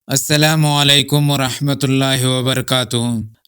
السلام علیکم ورحمۃ اللہ وبرکاتہ۔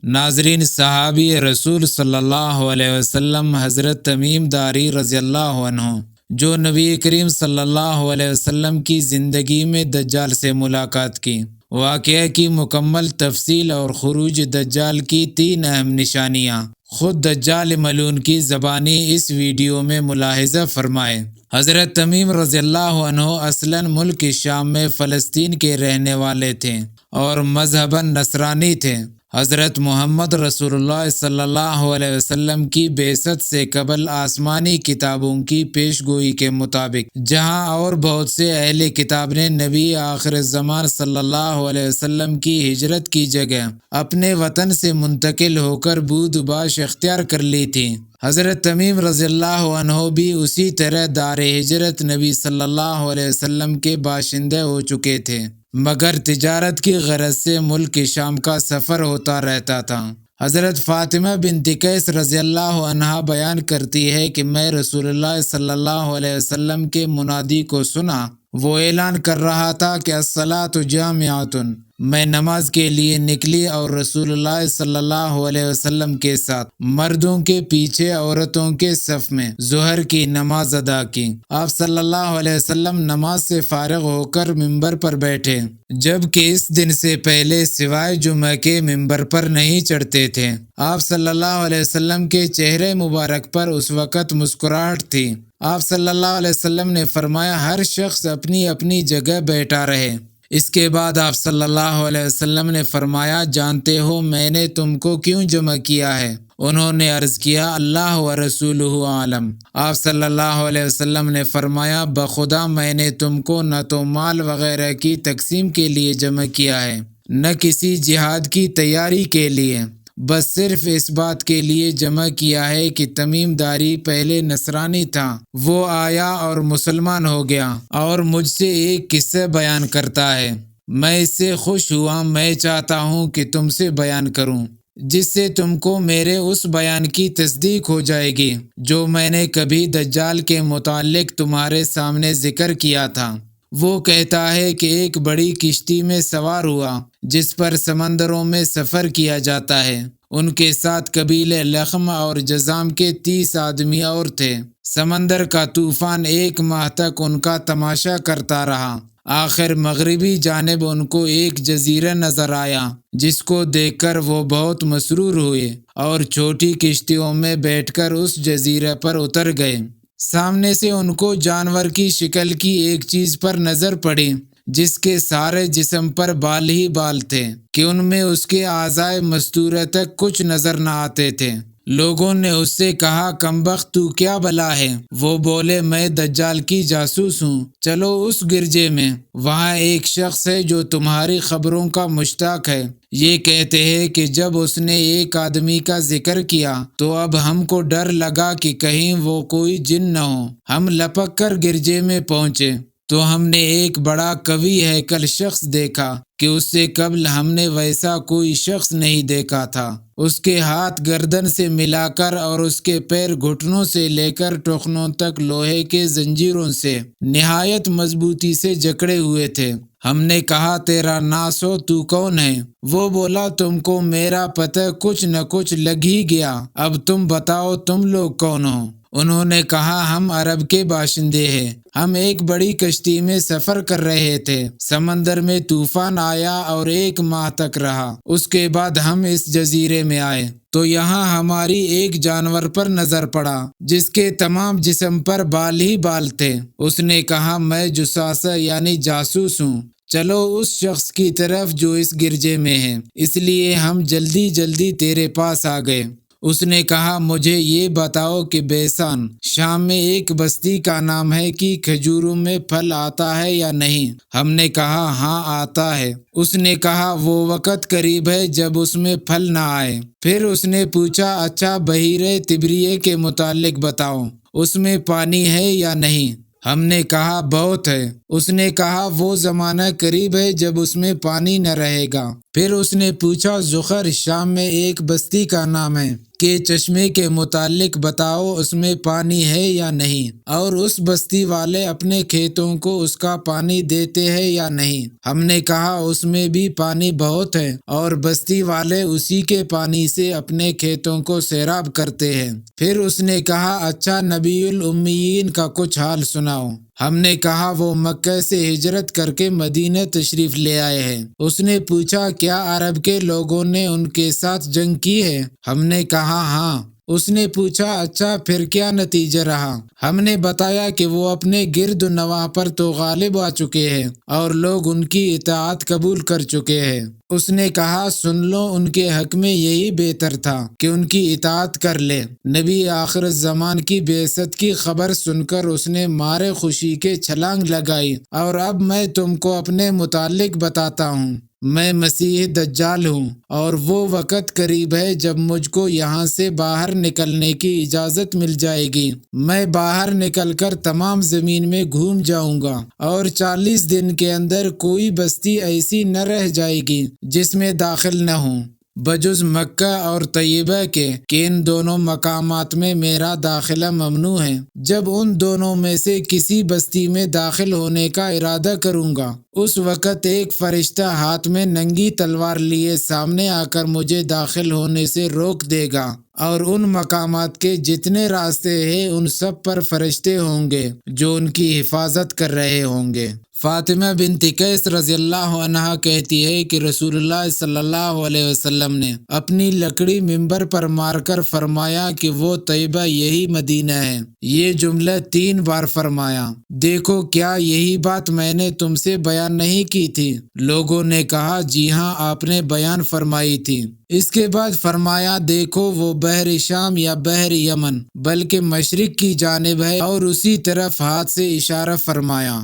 ناظرین، صحابی رسول صلی اللہ علیہ وسلم حضرت تمیم داری رضی اللہ عنہ، جو نبی کریم صلی اللہ علیہ وسلم کی زندگی میں دجال سے ملاقات کی، واقعہ کی مکمل تفصیل اور خروج دجال کی 3 اہم نشانیاں خود دجال ملعون کی زبانی اس ویڈیو میں ملاحظہ فرمائیں۔ حضرت تمیم رضی اللہ عنہ اصلاً ملک شام میں فلسطین کے رہنے والے تھے اور مذہباً نصرانی تھے۔ حضرت محمد رسول اللہ صلی اللہ علیہ وسلم کی بعثت سے قبل آسمانی کتابوں کی پیش گوئی کے مطابق جہاں اور بہت سے اہل کتاب نے نبی آخر الزمان صلی اللہ علیہ وسلم کی ہجرت کی جگہ اپنے وطن سے منتقل ہو کر بود و باش اختیار کر لی تھی، حضرت تمیم رضی اللہ عنہ بھی اسی طرح دار ہجرت نبی صلی اللہ علیہ وسلم کے باشندے ہو چکے تھے، مگر تجارت کی غرض سے ملک شام کا سفر ہوتا رہتا تھا۔ حضرت فاطمہ بنت قیس رضی اللہ عنہا بیان کرتی ہے کہ میں رسول اللہ صلی اللہ علیہ وسلم کے منادی کو سنا، وہ اعلان کر رہا تھا کہ الصلاۃ جامعۃ، میں نماز کے لیے نکلی اور رسول اللہ صلی اللہ علیہ وسلم کے ساتھ مردوں کے پیچھے عورتوں کے صف میں ظہر کی نماز ادا کی۔ آپ صلی اللہ علیہ وسلم نماز سے فارغ ہو کر ممبر پر بیٹھے، جبکہ اس دن سے پہلے سوائے جمعہ کے ممبر پر نہیں چڑھتے تھے۔ آپ صلی اللہ علیہ وسلم کے چہرے مبارک پر اس وقت مسکراہٹ تھی۔ آپ صلی اللہ علیہ وسلم نے فرمایا، ہر شخص اپنی اپنی جگہ بیٹھا رہے۔ اس کے بعد آپ صلی اللہ علیہ وسلم نے فرمایا، جانتے ہو میں نے تم کو کیوں جمع کیا ہے؟ انہوں نے عرض کیا، اللہ و رسولہ عالم۔ آپ صلی اللہ علیہ وسلم نے فرمایا، بخدا میں نے تم کو نہ تو مال وغیرہ کی تقسیم کے لیے جمع کیا ہے، نہ کسی جہاد کی تیاری کے لیے، بس صرف اس بات کے لیے جمع کیا ہے کہ تمیم داری پہلے نصرانی تھا، وہ آیا اور مسلمان ہو گیا اور مجھ سے ایک قصہ بیان کرتا ہے، میں اس سے خوش ہوا، میں چاہتا ہوں کہ تم سے بیان کروں، جس سے تم کو میرے اس بیان کی تصدیق ہو جائے گی جو میں نے کبھی دجال کے متعلق تمہارے سامنے ذکر کیا تھا۔ وہ کہتا ہے کہ ایک بڑی کشتی میں سوار ہوا جس پر سمندروں میں سفر کیا جاتا ہے، ان کے ساتھ قبیلے لخم اور جذام کے 30 آدمی اور تھے۔ سمندر کا طوفان 1 ماہ تک ان کا تماشا کرتا رہا، آخر مغربی جانب ان کو ایک جزیرہ نظر آیا جس کو دیکھ کر وہ بہت مسرور ہوئے اور چھوٹی کشتیوں میں بیٹھ کر اس جزیرے پر اتر گئے۔ سامنے سے ان کو جانور کی شکل کی ایک چیز پر نظر پڑی جس کے سارے جسم پر بال ہی بال تھے کہ ان میں اس کے اعضائے مستورہ تک کچھ نظر نہ آتے تھے۔ لوگوں نے اس سے کہا، کمبخت تو کیا بلا ہے؟ وہ بولے، میں دجال کی جاسوس ہوں، چلو اس گرجے میں، وہاں ایک شخص ہے جو تمہاری خبروں کا مشتاق ہے۔ یہ کہتے ہیں کہ جب اس نے ایک آدمی کا ذکر کیا تو اب ہم کو ڈر لگا کہ کہیں وہ کوئی جن نہ ہو، ہم لپک کر گرجے میں پہنچے تو ہم نے ایک بڑا قوی ہیکل شخص دیکھا کہ اس سے قبل ہم نے ویسا کوئی شخص نہیں دیکھا تھا۔ اس کے ہاتھ گردن سے ملا کر اور اس کے پیر گھٹنوں سے لے کر ٹخنوں تک لوہے کے زنجیروں سے نہایت مضبوطی سے جکڑے ہوئے تھے۔ ہم نے کہا، تیرا ناس ہو، تو کون ہے؟ وہ بولا، تم کو میرا پتہ کچھ نہ کچھ لگ ہی گیا، اب تم بتاؤ تم لوگ کون ہو؟ انہوں نے کہا، ہم عرب کے باشندے ہیں، ہم ایک بڑی کشتی میں سفر کر رہے تھے، سمندر میں طوفان آیا اور 1 ماہ تک رہا، اس کے بعد ہم اس جزیرے میں آئے تو یہاں ہماری ایک جانور پر نظر پڑا جس کے تمام جسم پر بال ہی بال تھے۔ اس نے کہا، میں جساسہ یعنی جاسوس ہوں، چلو اس شخص کی طرف جو اس گرجے میں ہے، اس لیے ہم جلدی جلدی تیرے پاس آ گئے۔ اس نے کہا، مجھے یہ بتاؤ کہ بیسان شام میں ایک بستی کا نام ہے کہ کھجوروں میں پھل آتا ہے یا نہیں؟ ہم نے کہا، ہاں آتا ہے۔ اس نے کہا، وہ وقت قریب ہے جب اس میں پھل نہ آئے۔ پھر اس نے پوچھا، اچھا بحیرہ تبریہ کے متعلق بتاؤ، اس میں پانی ہے یا نہیں؟ ہم نے کہا، بہت ہے۔ اس نے کہا وہ زمانہ قریب ہے جب اس میں پانی نہ رہے گا۔ پھر اس نے پوچھا زخر شام میں ایک بستی کا نام ہے کہ چشمے کے متعلق بتاؤ اس میں پانی ہے یا نہیں، اور اس بستی والے اپنے کھیتوں کو اس کا پانی دیتے ہیں یا نہیں؟ ہم نے کہا اس میں بھی پانی بہت ہے اور بستی والے اسی کے پانی سے اپنے کھیتوں کو سیراب کرتے ہیں۔ پھر اس نے کہا اچھا نبی الامیین کا کچھ حال سناؤ۔ ہم نے کہا وہ مکہ سے ہجرت کر کے مدینہ تشریف لے آئے ہیں۔ اس نے پوچھا کیا عرب کے لوگوں نے ان کے ساتھ جنگ کی ہے؟ ہم نے کہا ہاں۔ اس نے پوچھا اچھا پھر کیا نتیجہ رہا؟ ہم نے بتایا کہ وہ اپنے گرد و نواح پر تو غالب آ چکے ہیں اور لوگ ان کی اطاعت قبول کر چکے ہیں۔ اس نے کہا سن لو ان کے حق میں یہی بہتر تھا کہ ان کی اطاعت کر لے۔ نبی آخر الزمان کی بعثت کی خبر سن کر اس نے مارے خوشی کے چھلانگ لگائی، اور اب میں تم کو اپنے متعلق بتاتا ہوں، میں مسیح دجال ہوں، اور وہ وقت قریب ہے جب مجھ کو یہاں سے باہر نکلنے کی اجازت مل جائے گی۔ میں باہر نکل کر تمام زمین میں گھوم جاؤں گا، اور 40 دن کے اندر کوئی بستی ایسی نہ رہ جائے گی جس میں داخل نہ ہوں، بجز مکہ اور طیبہ کے، کہ ان دونوں مقامات میں میرا داخلہ ممنوع ہے۔ جب ان دونوں میں سے کسی بستی میں داخل ہونے کا ارادہ کروں گا، اس وقت ایک فرشتہ ہاتھ میں ننگی تلوار لیے سامنے آ کر مجھے داخل ہونے سے روک دے گا، اور ان مقامات کے جتنے راستے ہیں ان سب پر فرشتے ہوں گے جو ان کی حفاظت کر رہے ہوں گے۔ فاطمہ بنت قیس رضی اللہ عنہا کہتی ہے کہ رسول اللہ صلی اللہ علیہ وسلم نے اپنی لکڑی منبر پر مار کر فرمایا کہ وہ طیبہ یہی مدینہ ہے۔ یہ جملہ 3 بار فرمایا۔ دیکھو کیا یہی بات میں نے تم سے بیان نہیں کی تھی؟ لوگوں نے کہا جی ہاں آپ نے بیان فرمائی تھی۔ اس کے بعد فرمایا دیکھو وہ بحر شام یا بحر یمن بلکہ مشرق کی جانب ہے، اور اسی طرف ہاتھ سے اشارہ فرمایا۔